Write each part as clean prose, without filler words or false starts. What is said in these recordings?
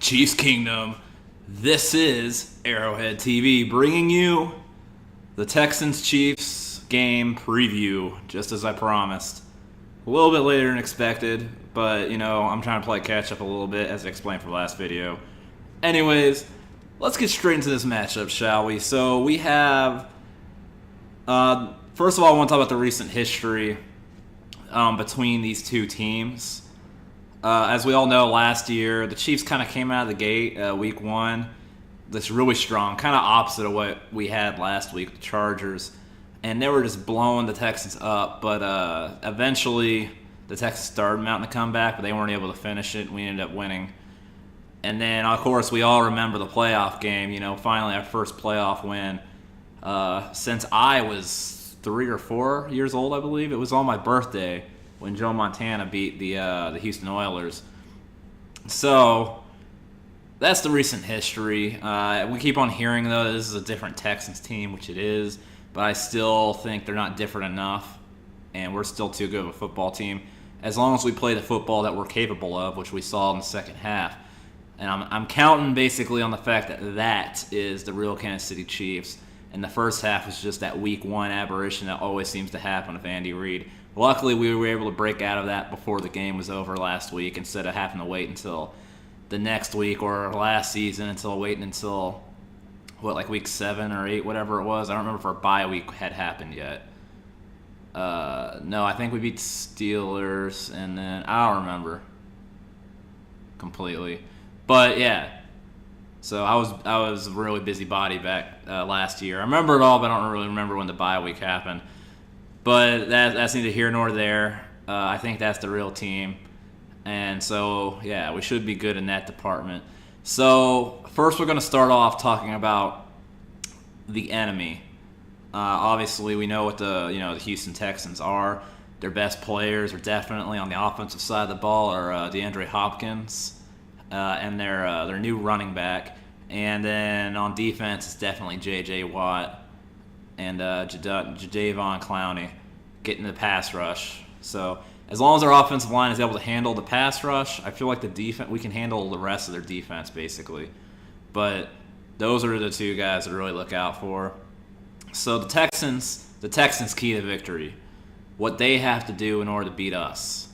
Chiefs Kingdom. This is Arrowhead TV bringing you the Texans-Chiefs game preview, just as I promised. A little bit later than expected, but, I'm trying to play catch-up a little bit, as I explained for the last video. Anyways, let's get straight into this matchup, shall we? So we have, first of all, I want to talk about the recent history between these two teams. As we all know, last year, the Chiefs kind of came out of the gate week one. This really strong, kind of opposite of what we had last week, the Chargers. And they were just blowing the Texans up. But eventually, the Texans started mounting a comeback, but they weren't able to finish it. We ended up winning. And then, of course, we all remember the playoff game. Finally our first playoff win since I was 3 or 4 years old, I believe. It was on my birthday when Joe Montana beat the Houston Oilers. So that's the recent history. We keep on hearing, though, this is a different Texans team, which it is, but I still think they're not different enough, and we're still too good of a football team, as long as we play the football that we're capable of, which we saw in the second half. And I'm counting basically on the fact that is the real Kansas City Chiefs, and the first half was just that week one aberration that always seems to happen with Andy Reid. Luckily, we were able to break out of that before the game was over last week, instead of having to wait until the next week or last season until week 7 or 8, whatever it was. I don't remember if our bye week had happened yet. No, I think we beat Steelers, and then I don't remember completely. But yeah, so I was a really busybody back last year. I remember it all, but I don't really remember when the bye week happened. But that's neither here nor there. I think that's the real team. And so, yeah, we should be good in that department. So, first we're going to start off talking about the enemy. Obviously, we know what the Houston Texans are. Their best players are definitely on the offensive side of the ball are DeAndre Hopkins and their new running back. And then on defense, it's definitely J.J. Watt and Jadeveon Clowney getting the pass rush. So as long as our offensive line is able to handle the pass rush, I feel like the defense, we can handle the rest of their defense basically. But those are the two guys to really look out for. So the Texans key to victory. What they have to do in order to beat us.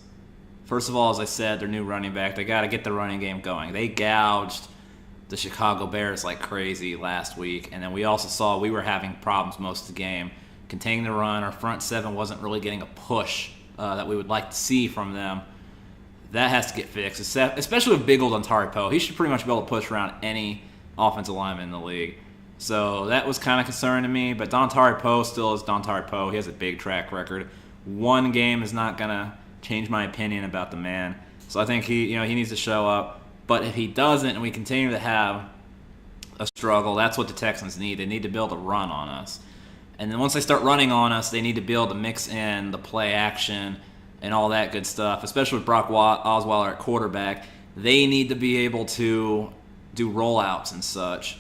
First of all, as I said, their new running back, they got to get the running game going. They gouged the Chicago Bears like crazy last week, and then we also saw we were having problems most of the game containing the run. Our front seven wasn't really getting a push that we would like to see from them. That has to get fixed, especially with big old Dontari Poe. He should pretty much be able to push around any offensive lineman in the league. So that was kind of concerning to me, but Dontari Poe still is Dontari Poe. He has a big track record. One game is not going to change my opinion about the man. So I think he needs to show up. But if he doesn't and we continue to have a struggle, that's what the Texans need. They need to be able to run on us. And then once they start running on us, they need to be able to mix in the play action and all that good stuff, especially with Brock Osweiler at quarterback. They need to be able to do rollouts and such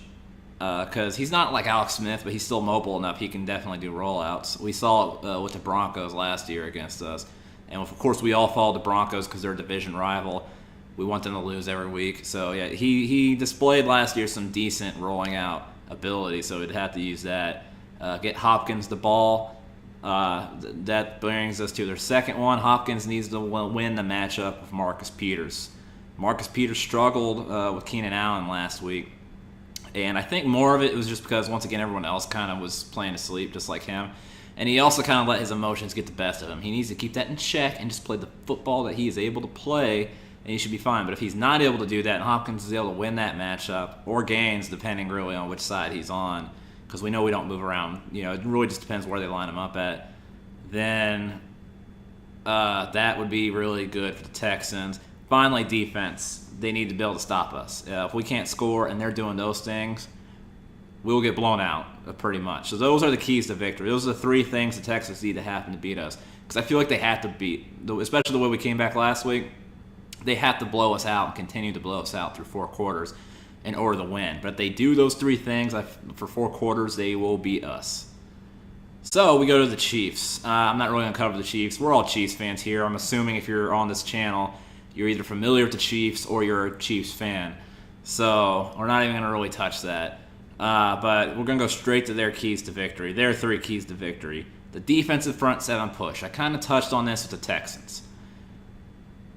because he's not like Alex Smith, but he's still mobile enough. He can definitely do rollouts. We saw it with the Broncos last year against us. And, of course, we all follow the Broncos because they're a division rival. We want them to lose every week. So, yeah, he displayed last year some decent rolling out ability, so we'd have to use that. Get Hopkins the ball. That brings us to their second one. Hopkins needs to win the matchup with Marcus Peters. Marcus Peters struggled with Keenan Allen last week. And I think more of it was just because, once again, everyone else kind of was playing asleep just like him. And he also kind of let his emotions get the best of him. He needs to keep that in check and just play the football that he is able to play, and he should be fine. But if he's not able to do that, and Hopkins is able to win that matchup, or gains, depending really on which side he's on, because we know we don't move around. It really just depends where they line him up at. Then that would be really good for the Texans. Finally, defense. They need to be able to stop us. If we can't score and they're doing those things, we'll get blown out pretty much. So those are the keys to victory. Those are the three things the Texans need to happen to beat us. Because I feel like they have to beat, especially the way we came back last week, they have to blow us out and continue to blow us out through 4 quarters in order to win. But if they do those 3 things for 4 quarters, they will beat us. So we go to the Chiefs. I'm not really going to cover the Chiefs. We're all Chiefs fans here. I'm assuming if you're on this channel, you're either familiar with the Chiefs or you're a Chiefs fan. So we're not even going to really touch that. But we're going to go straight to their keys to victory. Their 3 keys to victory. The defensive front 7 push. I kind of touched on this with the Texans.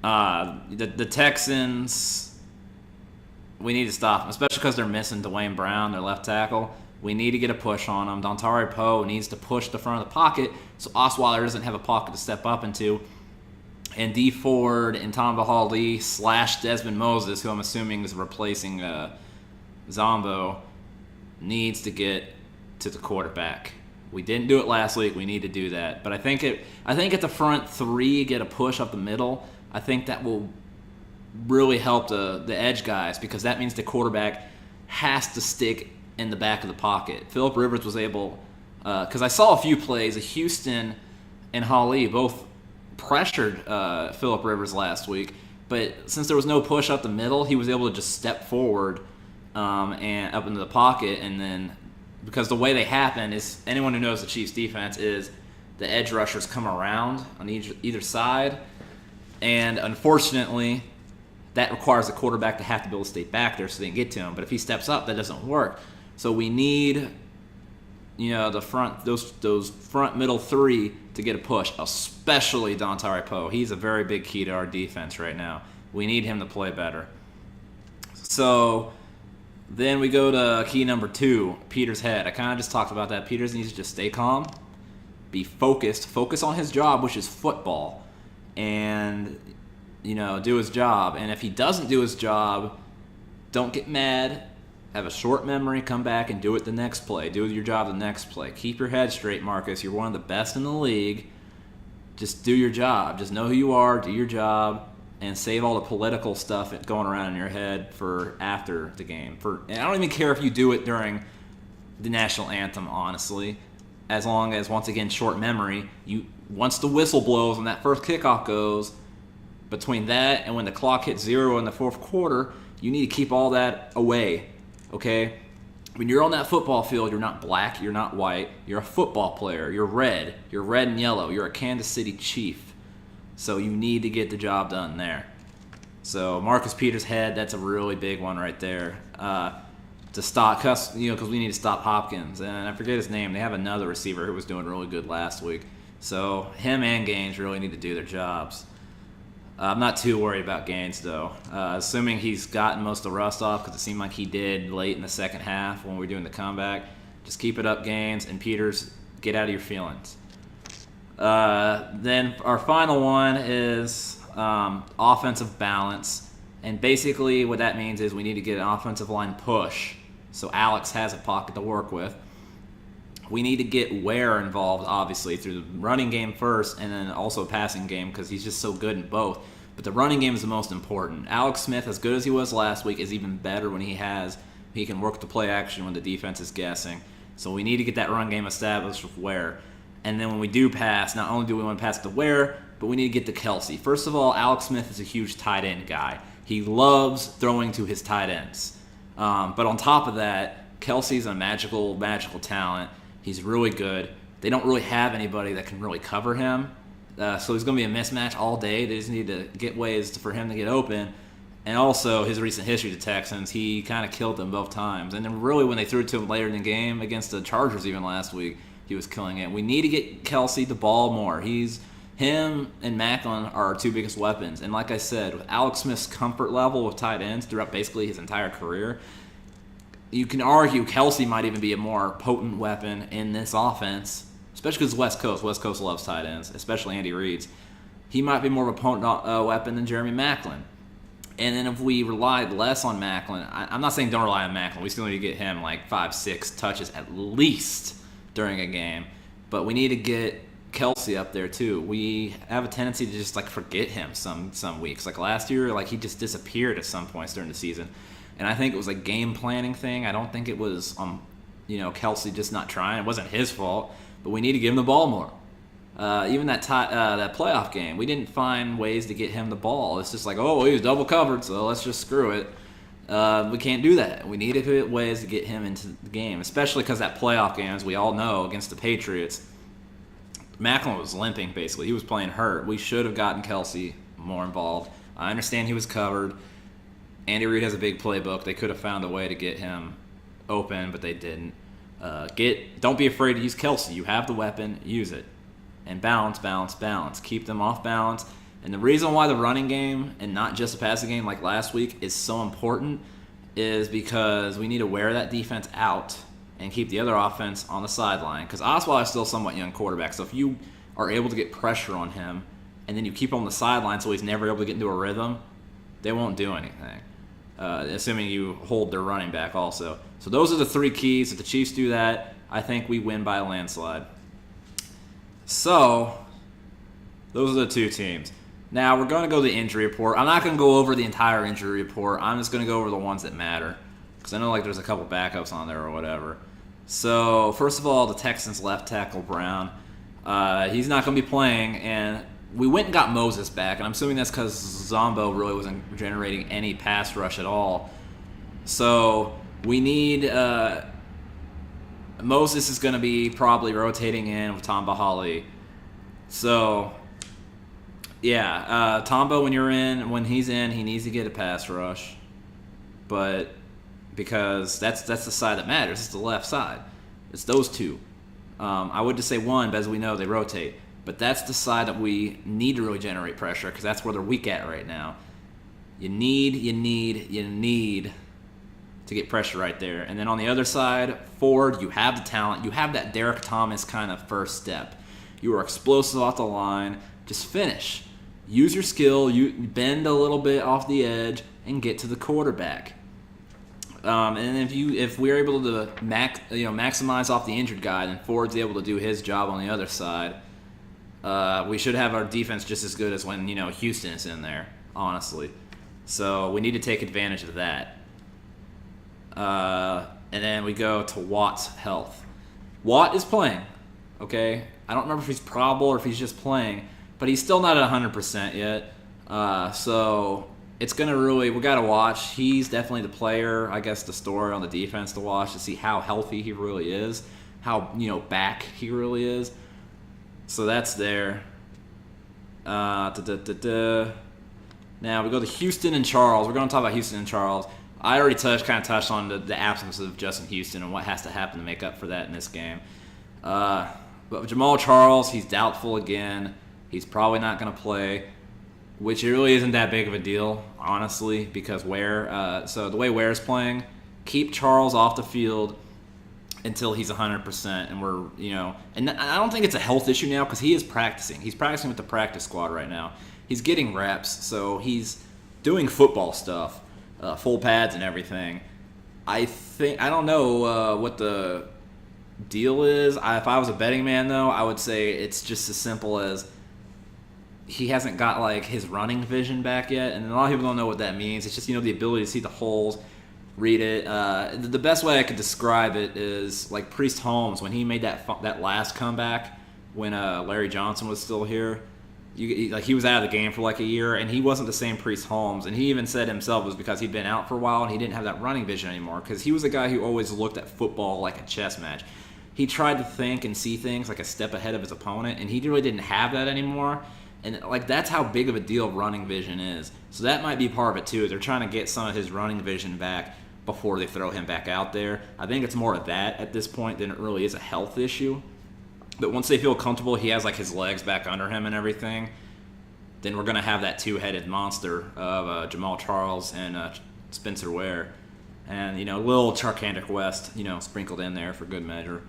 The Texans, we need to stop them, especially because they're missing Dwayne Brown, their left tackle. We need to get a push on them. Dontari Poe needs to push the front of the pocket so Osweiler doesn't have a pocket to step up into. And D Ford and Tom Bahali / Desmond Moses, who I'm assuming is replacing Zombo, needs to get to the quarterback. We didn't do it last week. We need to do that. But I think if the front 3 get a push up the middle, I think that will really help the edge guys, because that means the quarterback has to stick in the back of the pocket. Phillip Rivers was able, because I saw a few plays, Houston and Hawley both pressured Phillip Rivers last week, but since there was no push up the middle, he was able to just step forward and up into the pocket, and then because the way they happen is, anyone who knows the Chiefs defense is the edge rushers come around on either side, and unfortunately that requires the quarterback to have to be able to stay back there so they can get to him. But if he steps up, that doesn't work. So we need, the front, those front middle 3 to get a push, especially Dontari Poe. He's a very big key to our defense right now. We need him to play better. So then we go to key number 2, Peter's head. I kind of just talked about that. Peters needs to just stay calm, be focused, focus on his job, which is football, and do his job. And if he doesn't do his job, don't get mad. Have a short memory, come back and do it the next play. Do your job the next play. Keep your head straight, Marcus. You're one of the best in the league. Just do your job. Just know who you are, do your job, and save all the political stuff going around in your head for after the game. And I don't even care if you do it during the national anthem, honestly, as long as, once again, short memory. Once the whistle blows and that first kickoff goes, between that and when the clock hits 0 in the fourth quarter, you need to keep all that away. Okay? When you're on that football field, you're not black, you're not white, you're a football player, you're red and yellow, you're a Kansas City Chief. So you need to get the job done there. So Marcus Peters' head, that's a really big one right there. To stop, because we need to stop Hopkins. And I forget his name. They have another receiver who was doing really good last week. So him and Gaines really need to do their jobs. I'm not too worried about Gaines, though. Assuming he's gotten most of the rust off, because it seemed like he did late in the second half when we were doing the comeback. Just keep it up, Gaines, and Peters, get out of your feelings. Then our final one is offensive balance. And basically what that means is we need to get an offensive line push so Alex has a pocket to work with. We need to get Ware involved, obviously, through the running game first and then also passing game, because he's just so good in both. But the running game is the most important. Alex Smith, as good as he was last week, is even better when he can work the play action when the defense is guessing. So we need to get that run game established with Ware. And then when we do pass, not only do we want to pass to Ware, but we need to get to Kelsey. First of all, Alex Smith is a huge tight end guy. He loves throwing to his tight ends. But on top of that, Kelsey's a magical talent. He's really good. They don't really have anybody that can really cover him. So he's going to be a mismatch all day. They just need to get ways for him to get open. And also, his recent history to Texans, he kind of killed them both times. And then really when they threw it to him later in the game against the Chargers even last week, he was killing it. We need to get Kelsey the ball more. Him and Macklin are our 2 biggest weapons. And like I said, with Alex Smith's comfort level with tight ends throughout basically his entire career, you can argue Kelsey might even be a more potent weapon in this offense, especially because West Coast. West Coast loves tight ends, especially Andy Reid's. He might be more of a potent weapon than Jeremy Macklin. And then if we relied less on Macklin, I'm not saying don't rely on Macklin. We still need to get him like 5-6 touches at least during a game. But we need to get Kelsey up there too. We have a tendency to just forget him some weeks. Like last year, he just disappeared at some points during the season. And I think it was a game planning thing. I don't think it was Kelsey just not trying. It wasn't his fault. But we need to give him the ball more. Even that playoff game, we didn't find ways to get him the ball. It's just he was double covered, so let's just screw it. We can't do that. We need to get ways to get him into the game, especially because that playoff game, as we all know, against the Patriots, Macklin was limping, basically. He was playing hurt. We should have gotten Kelsey more involved. I understand he was covered. Andy Reid has a big playbook. They could have found a way to get him open, but they didn't. Don't be afraid to use Kelsey. You have the weapon, use it. And balance, balance, balance. Keep them off balance. And the reason why the running game and not just a passing game like last week is so important is because we need to wear that defense out and keep the other offense on the sideline. Because Osweiler is still a somewhat young quarterback. So if you are able to get pressure on him and then you keep him on the sideline so he's never able to get into a rhythm, they won't do anything. Assuming you hold their running back also. So those are the 3 keys. If the Chiefs do that, I think we win by a landslide. So those are the 2 teams. Now we're going to go to the injury report. I'm not going to go over the entire injury report. I'm just going to go over the ones that matter. Because I know there's a couple backups on there or whatever. So first of all, the Texans left tackle Brown. He's not going to be playing, and we went and got Moses back, and I'm assuming that's because Zombo really wasn't generating any pass rush at all. So we need Moses is going to be probably rotating in with Tom Bahali. So yeah, Tombo, when he's in, he needs to get a pass rush, but because that's the side that matters. It's the left side. It's those 2. I would just say one, but as we know, they rotate. But that's the side that we need to really generate pressure because that's where they're weak at right now. You need to get pressure right there. And then on the other side, forward, you have the talent. You have that Derek Thomas kind of first step. You are explosive off the line. Just finish. Use your skill. You bend a little bit off the edge and get to the quarterback. And if we're able to maximize off the injured guy, then Ford's able to do his job on the other side. We should have our defense just as good as when Houston is in there, honestly. So we need to take advantage of that. And then we go to Watt's health. Watt is playing, okay? I don't remember if he's probable or if he's just playing, but he's still not at 100% yet. So it's going to we got to watch. He's definitely the player, I guess, the story on the defense to watch to see how healthy he really is, how, back he really is. So that's there. Now we go to Houston and Charles. We're going to talk about Houston and Charles. I already touched on the absence of Justin Houston and what has to happen to make up for that in this game. But Jamal Charles, he's doubtful again. He's probably not going to play, which really isn't that big of a deal, honestly, because so the way Ware's playing, keep Charles off the field until he's 100%, and and I don't think it's a health issue now because he is practicing. He's practicing with the practice squad right now. He's getting reps, so he's doing football stuff, full pads and everything. I don't know what the deal is. If I was a betting man, though, I would say it's just as simple as he hasn't got his running vision back yet, and a lot of people don't know what that means. It's just the ability to see the holes, read it. The best way I could describe it is like Priest Holmes when he made that last comeback when Larry Johnson was still here. He was out of the game for a year, and he wasn't the same Priest Holmes. And he even said himself it was because he'd been out for a while and he didn't have that running vision anymore. Because he was a guy who always looked at football like a chess match. He tried to think and see things like a step ahead of his opponent, and he really didn't have that anymore. And that's how big of a deal running vision is. So that might be part of it too. They're trying to get some of his running vision back before they throw him back out there. I think it's more of that at this point than it really is a health issue. But once they feel comfortable, he has his legs back under him and everything, then we're going to have that two-headed monster of Jamal Charles and Spencer Ware. And, a little Charkandic West, sprinkled in there for good measure.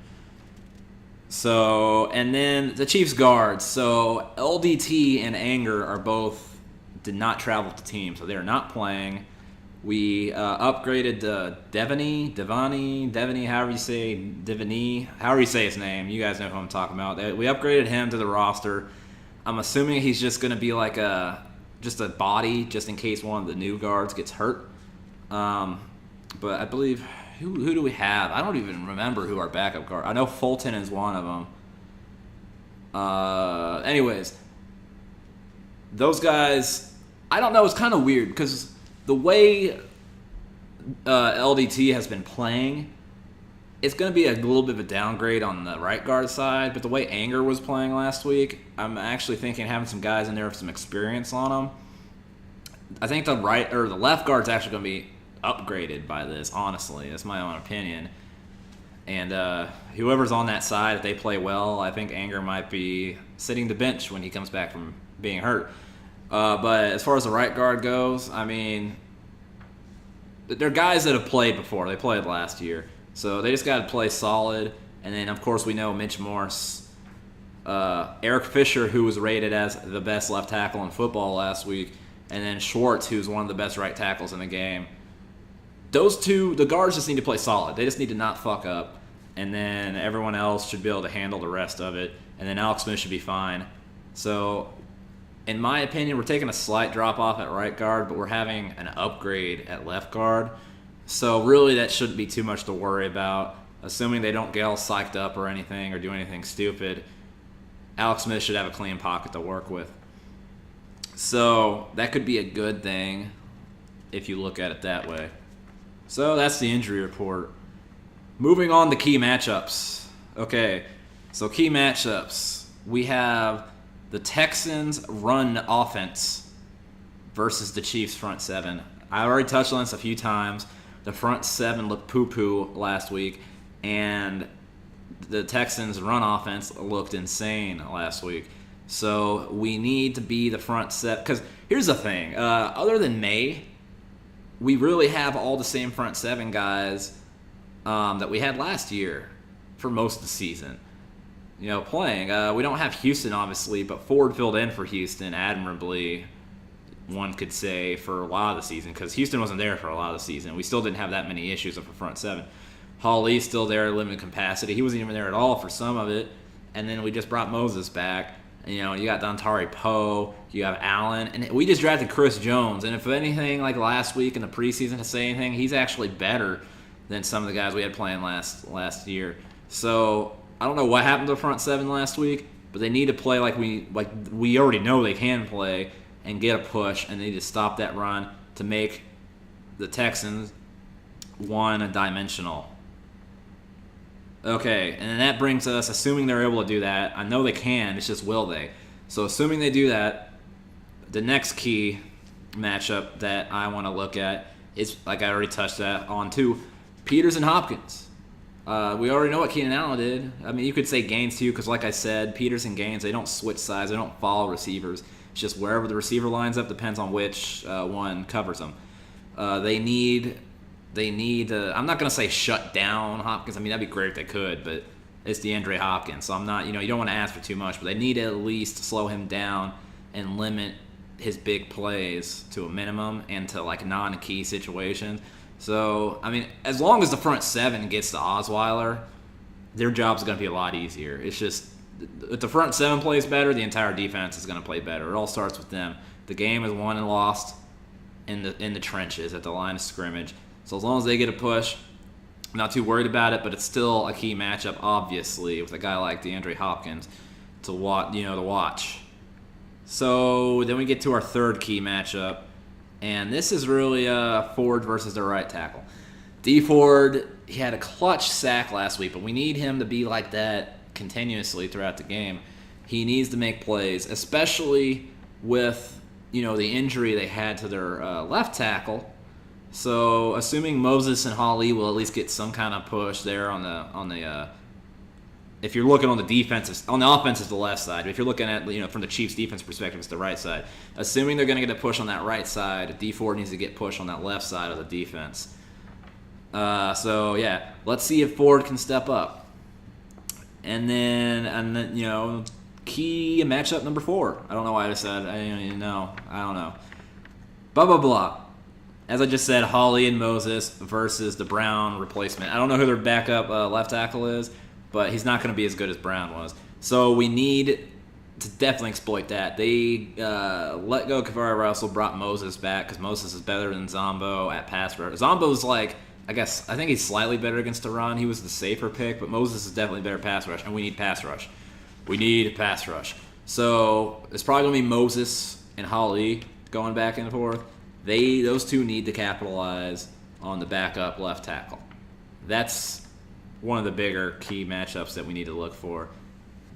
So, and then the Chiefs guards. So, LDT and Anger did not travel with the team, so they are not playing. We upgraded Devaney, however you say his name. You guys know who I'm talking about. We upgraded him to the roster. I'm assuming he's just going to be just a body, just in case one of the new guards gets hurt. But I believe, who do we have? I don't even remember who our backup guard. I know Fulton is one of them. Anyways, those guys, I don't know. It's kind of weird because the way LDT has been playing, it's going to be a little bit of a downgrade on the right guard side. But the way Anger was playing last week, I'm actually thinking having some guys in there with some experience on them, I think the left guard's actually going to be upgraded by this. Honestly, that's my own opinion. And whoever's on that side, if they play well, I think Anger might be sitting the bench when he comes back from being hurt. But as far as the right guard goes, I mean, they're guys that have played before. They played last year. So they just got to play solid. And then, of course, we know Mitch Morse, Eric Fisher, who was rated as the best left tackle in football last week, and then Schwartz, who's one of the best right tackles in the game. Those two, the guards just need to play solid. They just need to not fuck up. And then everyone else should be able to handle the rest of it. And then Alex Smith should be fine. So, in my opinion, we're taking a slight drop off at right guard, but we're having an upgrade at left guard. So, really, that shouldn't be too much to worry about. Assuming they don't get all psyched up or anything or do anything stupid, Alex Smith should have a clean pocket to work with. So, that could be a good thing if you look at it that way. So that's the injury report. Moving on to key matchups. Okay, so key matchups. We have the Texans run offense versus the Chiefs front seven. I already touched on this a few times. The front seven looked poo-poo last week, and the Texans run offense looked insane last week. So we need to be the front seven. Because here's the thing. Other than May, we really have all the same front seven guys that we had last year for most of the season. Playing. We don't have Houston, obviously, but Ford filled in for Houston admirably, one could say, for a lot of the season, because Houston wasn't there for a lot of the season. We still didn't have that many issues with the front seven. Hawley's still there at limited capacity. He wasn't even there at all for some of it. And then we just brought Moses back. You got Dontari Poe, you have Allen, and we just drafted Chris Jones. And if anything, like last week in the preseason to say anything, he's actually better than some of the guys we had playing last year. So I don't know what happened to the front seven last week, but they need to play like we already know they can play and get a push, and they need to stop that run to make the Texans one-dimensional. Okay, and then that brings us, assuming they're able to do that, I know they can, it's just will they. So assuming they do that, the next key matchup that I want to look at is, like I already touched on too, Peters and Hopkins. We already know what Keenan Allen did. I mean, you could say Gaines too, because like I said, Peters and Gaines, they don't switch sides, they don't follow receivers. It's just wherever the receiver lines up depends on which one covers them. They need I'm not going to say shut down Hopkins. I mean, that'd be great if they could, but it's DeAndre Hopkins. So I'm not, you don't want to ask for too much, but they need to at least slow him down and limit his big plays to a minimum and to like non-key situations. So, I mean, as long as the front seven gets to Osweiler, their job's going to be a lot easier. It's just, if the front seven plays better, the entire defense is going to play better. It all starts with them. The game is won and lost in the trenches at the line of scrimmage. So as long as they get a push, I'm not too worried about it, but it's still a key matchup, obviously, with a guy like DeAndre Hopkins to watch. So then we get to our third key matchup, and this is really Ford versus the right tackle. D. Ford, he had a clutch sack last week, but we need him to be like that continuously throughout the game. He needs to make plays, especially with the injury they had to their left tackle. So, assuming Moses and Hawley will at least get some kind of push there on the if you're looking on the defensive, on the offense is the left side. If you're looking at from the Chiefs' defense perspective, it's the right side. Assuming they're going to get a push on that right side, D Ford needs to get pushed on that left side of the defense. So yeah, let's see if Ford can step up. And then key matchup number 4. I don't know why I said I don't know. Blah blah blah. As I just said, Hawley and Moses versus the Brown replacement. I don't know who their backup left tackle is, but he's not going to be as good as Brown was. So we need to definitely exploit that. They let go of Kavari Russell, brought Moses back because Moses is better than Zombo at pass rush. Zombo's I think he's slightly better against the run. He was the safer pick, but Moses is definitely better pass rush, and we need pass rush. We need pass rush. So it's probably going to be Moses and Hawley going back and forth. Those two need to capitalize on the backup left tackle. That's one of the bigger key matchups that we need to look for.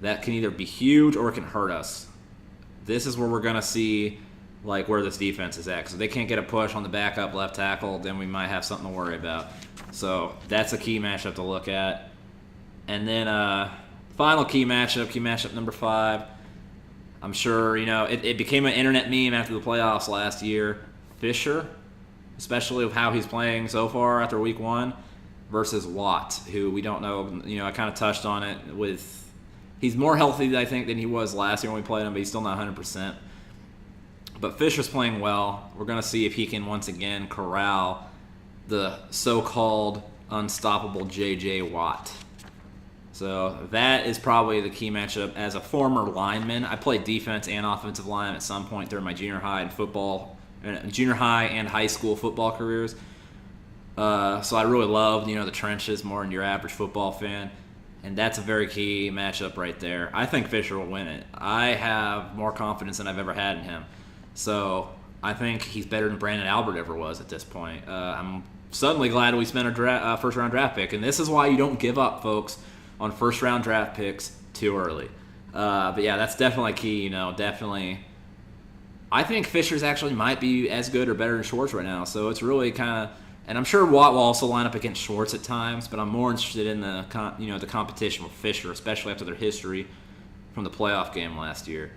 That can either be huge or it can hurt us. This is where we're going to see like where this defense is at. Because if they can't get a push on the backup left tackle, then we might have something to worry about. So that's a key matchup to look at. And then final key matchup number 5. I'm sure, it became an internet meme after the playoffs last year. Fisher, especially with how he's playing so far after week 1, versus Watt, who we don't know. I kind of touched on it he's more healthy, I think, than he was last year when we played him, but he's still not 100%. But Fisher's playing well. We're going to see if he can once again corral the so-called unstoppable J.J. Watt. So that is probably the key matchup. As a former lineman, I played defense and offensive line at some point during my junior high and high school football careers. So I really loved, the trenches more than your average football fan. And that's a very key matchup right there. I think Fisher will win it. I have more confidence than I've ever had in him. So I think he's better than Brandon Albert ever was at this point. I'm suddenly glad we spent a first-round draft pick. And this is why you don't give up, folks, on first-round draft picks too early. But yeah, that's definitely key, definitely. I think Fisher's actually might be as good or better than Schwartz right now. So it's really kind of, and I'm sure Watt will also line up against Schwartz at times, but I'm more interested in the competition with Fisher, especially after their history from the playoff game last year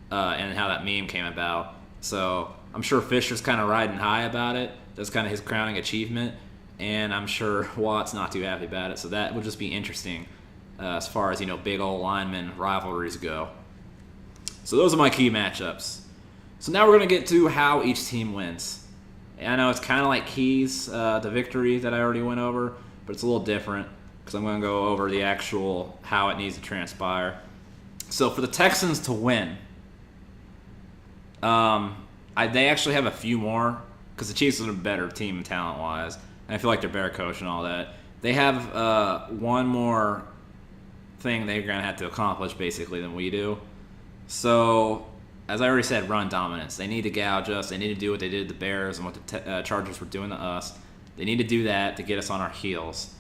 and how that meme came about. So I'm sure Fisher's kind of riding high about it. That's kind of his crowning achievement. And I'm sure Watt's not too happy about it. So that would just be interesting as far as, big old lineman rivalries go. So those are my key matchups. So now we're going to get to how each team wins. I know it's kind of like keys to victory that I already went over, but it's a little different because I'm going to go over the actual how it needs to transpire. So for the Texans to win, they actually have a few more because the Chiefs are a better team talent-wise, and I feel like they're better coach and all that. They have one more thing they're going to have to accomplish, basically, than we do. So, as I already said, run dominance. They need to gouge us. They need to do what they did to the Bears and what the Chargers were doing to us. They need to do that to get us on our heels.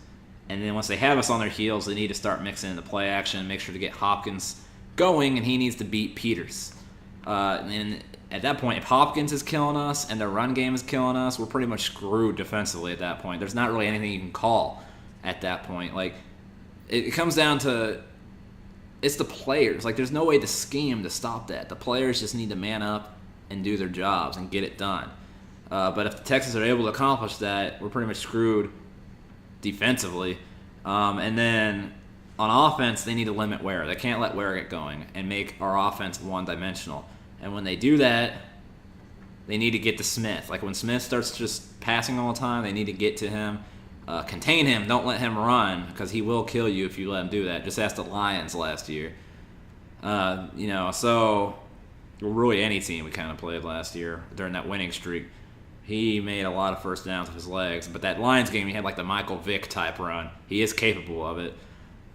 And then once they have us on their heels, they need to start mixing in the play action, make sure to get Hopkins going, and he needs to beat Peters. And at that point, if Hopkins is killing us and their run game is killing us, we're pretty much screwed defensively at that point. There's not really anything you can call at that point. Like, it comes down to it's the players. Like, there's no way to scheme to stop that. The players just need to man up and do their jobs and get it done. But if the Texans are able to accomplish that, we're pretty much screwed defensively. And then on offense, they need to limit Ware. They can't let Ware get going and make our offense one-dimensional. And when they do that, they need to get to Smith. Like, when Smith starts just passing all the time, they need to get to him. Contain him. Don't let him run because he will kill you if you let him do that. Just ask the Lions last year. So really any team we kind of played last year during that winning streak, he made a lot of first downs with his legs. But that Lions game, he had like the Michael Vick type run. He is capable of it.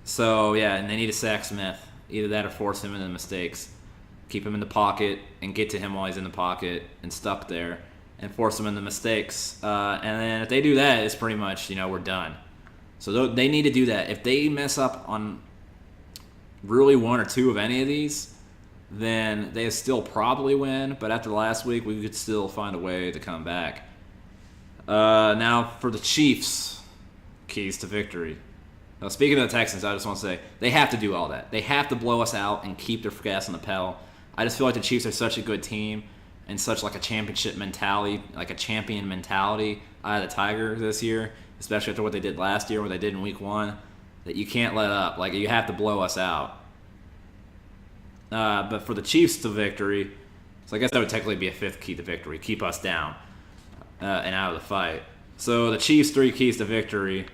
So, yeah, and they need to sack Smith. Either that or force him into mistakes. Keep him in the pocket and get to him while he's in the pocket and stuck there. And force them into mistakes. And then if they do that, it's pretty much, we're done. So they need to do that. If they mess up on really one or two of any of these, then they still probably win. But after last week, we could still find a way to come back. Now, for the Chiefs, keys to victory. Now, speaking of the Texans, I just want to say they have to do all that. They have to blow us out and keep their gas on the pedal. I just feel like the Chiefs are such a good team. And such like a championship mentality, like a champion mentality out of the Tigers this year, especially after what they did last year, what they did in week 1, that you can't let up. Like, you have to blow us out. But for the Chiefs to victory, so I guess that would technically be a 5th key to victory, keep us down and out of the fight. So the Chiefs' 3 keys to victory,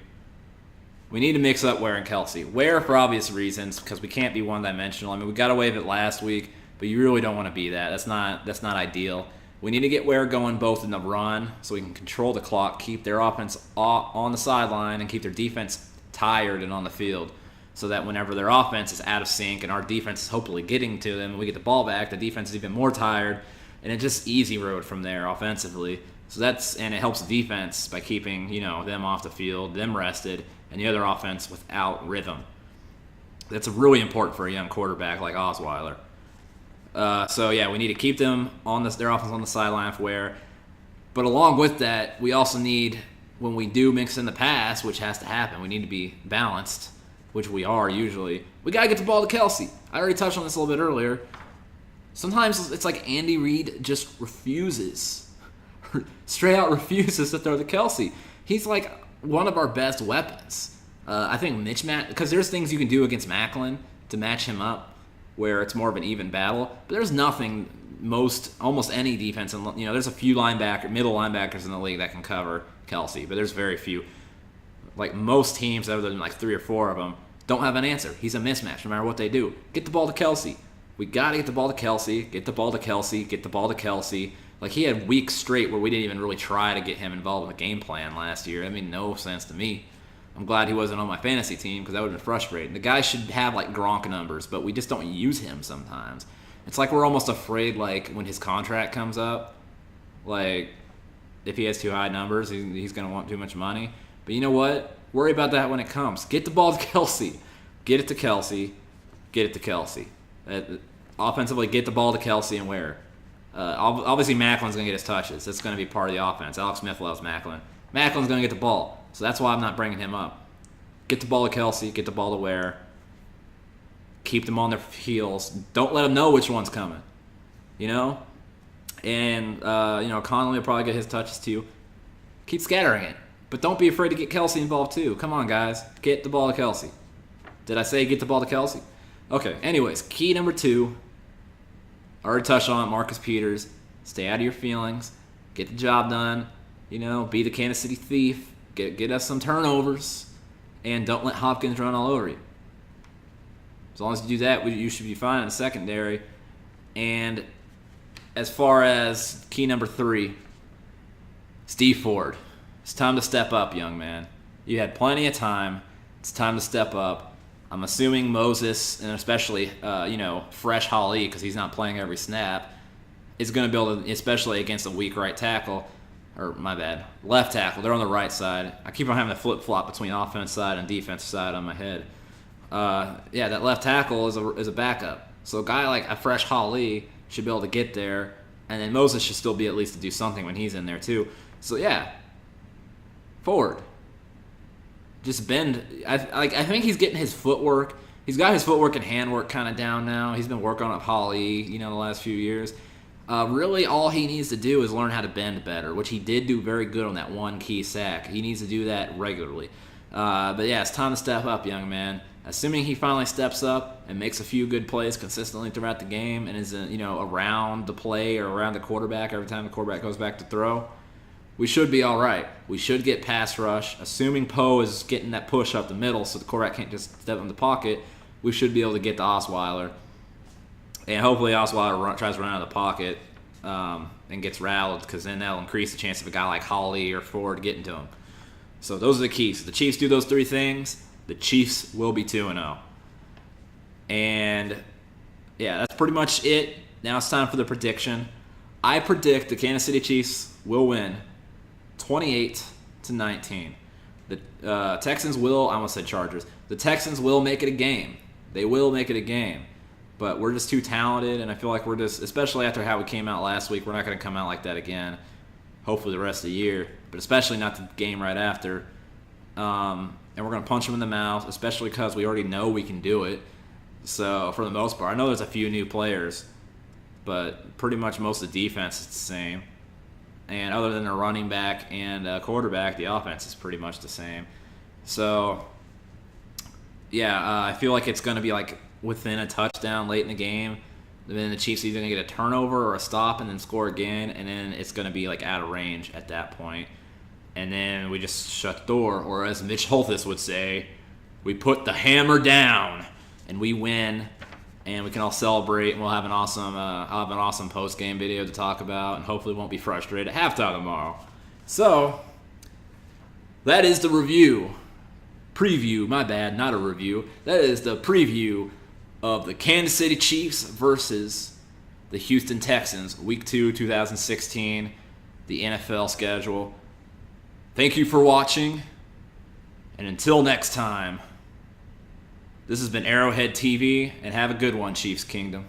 we need to mix up Ware and Kelsey. Ware for obvious reasons, because we can't be one-dimensional. I mean, we got away with it last week. But you really don't want to be that. That's not ideal. We need to get Ware going both in the run so we can control the clock, keep their offense on the sideline, and keep their defense tired and on the field so that whenever their offense is out of sync and our defense is hopefully getting to them and we get the ball back, the defense is even more tired, and it's just easy road from there offensively. So and it helps the defense by keeping, them off the field, them rested, and the other offense without rhythm. That's really important for a young quarterback like Osweiler. So yeah, we need to keep them on their offense on the sideline for Ware. But along with that, we also need, when we do mix in the pass, which has to happen, we need to be balanced, which we are usually. We got to get the ball to Kelsey. I already touched on this a little bit earlier. Sometimes it's like Andy Reid just refuses, straight out refuses to throw to Kelsey. He's like one of our best weapons. I think because there's things you can do against Macklin to match him up where it's more of an even battle, but there's nothing almost any defense, and there's a few middle linebackers in the league that can cover Kelsey, but there's very few. Like most teams, other than like 3 or 4 of them, don't have an answer. He's a mismatch no matter what they do. Get the ball to Kelsey. We got to get the ball to Kelsey, get the ball to Kelsey, get the ball to Kelsey. Like, he had weeks straight where we didn't even really try to get him involved in the game plan last year. That made no sense to me. I'm glad he wasn't on my fantasy team because that would have been frustrating. The guy should have, like, Gronk numbers, but we just don't use him sometimes. It's like we're almost afraid, like, when his contract comes up, like, if he has too high numbers, he's going to want too much money. But you know what? Worry about that when it comes. Get the ball to Kelsey. Get it to Kelsey. Get it to Kelsey. Offensively, get the ball to Kelsey and Ware. Obviously, Macklin's going to get his touches. That's going to be part of the offense. Alex Smith loves Macklin. Macklin's going to get the ball, so that's why I'm not bringing him up. Get the ball to Kelsey. Get the ball to Ware. Keep them on their heels. Don't let them know which one's coming. And, Conley will probably get his touches too. Keep scattering it. But don't be afraid to get Kelsey involved too. Come on, guys. Get the ball to Kelsey. Did I say get the ball to Kelsey? Okay, anyways, key number 2. Already touched on it, Marcus Peters. Stay out of your feelings. Get the job done. Be the Kansas City thief. Get us some turnovers. And don't let Hopkins run all over you. As long as you do that, you should be fine in the secondary. And as far as key number 3, Steve Ford. It's time to step up, young man. You had plenty of time. It's time to step up. I'm assuming Moses, and especially, fresh Holly, because he's not playing every snap, is going to be able to, especially against a weak right tackle, left tackle. They're on the right side. I keep on having to flip-flop between offense side and defense side on my head. That left tackle is a backup. So a guy like a fresh Holly should be able to get there, and then Moses should still be at least to do something when he's in there too. So yeah, Ford. Just bend. I think he's getting his footwork. He's got his footwork and handwork kind of down now. He's been working on Holly, the last few years. Really, all he needs to do is learn how to bend better, which he did do very good on that one key sack. He needs to do that regularly. But yeah, it's time to step up, young man. Assuming he finally steps up and makes a few good plays consistently throughout the game and is, around the play or around the quarterback every time the quarterback goes back to throw, we should be all right. We should get pass rush. Assuming Poe is getting that push up the middle so the quarterback can't just step in the pocket, we should be able to get to Osweiler. And hopefully Osweiler tries to run out of the pocket and gets rattled, because then that'll increase the chance of a guy like Holly or Ford getting to him. So those are the keys. If the Chiefs do those 3 things, the Chiefs will be 2-0. And, yeah, that's pretty much it. Now it's time for the prediction. I predict the Kansas City Chiefs will win 28-19. The Texans will, I almost said Chargers. The Texans will make it a game. They will make it a game. But we're just too talented, and I feel like we're just, especially after how we came out last week, we're not going to come out like that again. Hopefully the rest of the year, but especially not the game right after. And we're going to punch them in the mouth, especially because we already know we can do it. So for the most part, I know there's a few new players, but pretty much most of the defense is the same. And other than a running back and a quarterback, the offense is pretty much the same. So, yeah, I feel like it's going to be like within a touchdown late in the game. And then the Chiefs are either going to get a turnover or a stop and then score again, and then it's going to be like out of range at that point. And then we just shut the door, or as Mitch Holthus would say, we put the hammer down and we win, and we can all celebrate, and we'll have an awesome post-game video to talk about, and hopefully won't be frustrated at halftime tomorrow. So, that is the preview, my bad, not a review. That is the preview of the Kansas City Chiefs versus the Houston Texans, Week 2, 2016, the NFL schedule. Thank you for watching, and until next time, this has been Arrowhead TV, and have a good one, Chiefs Kingdom.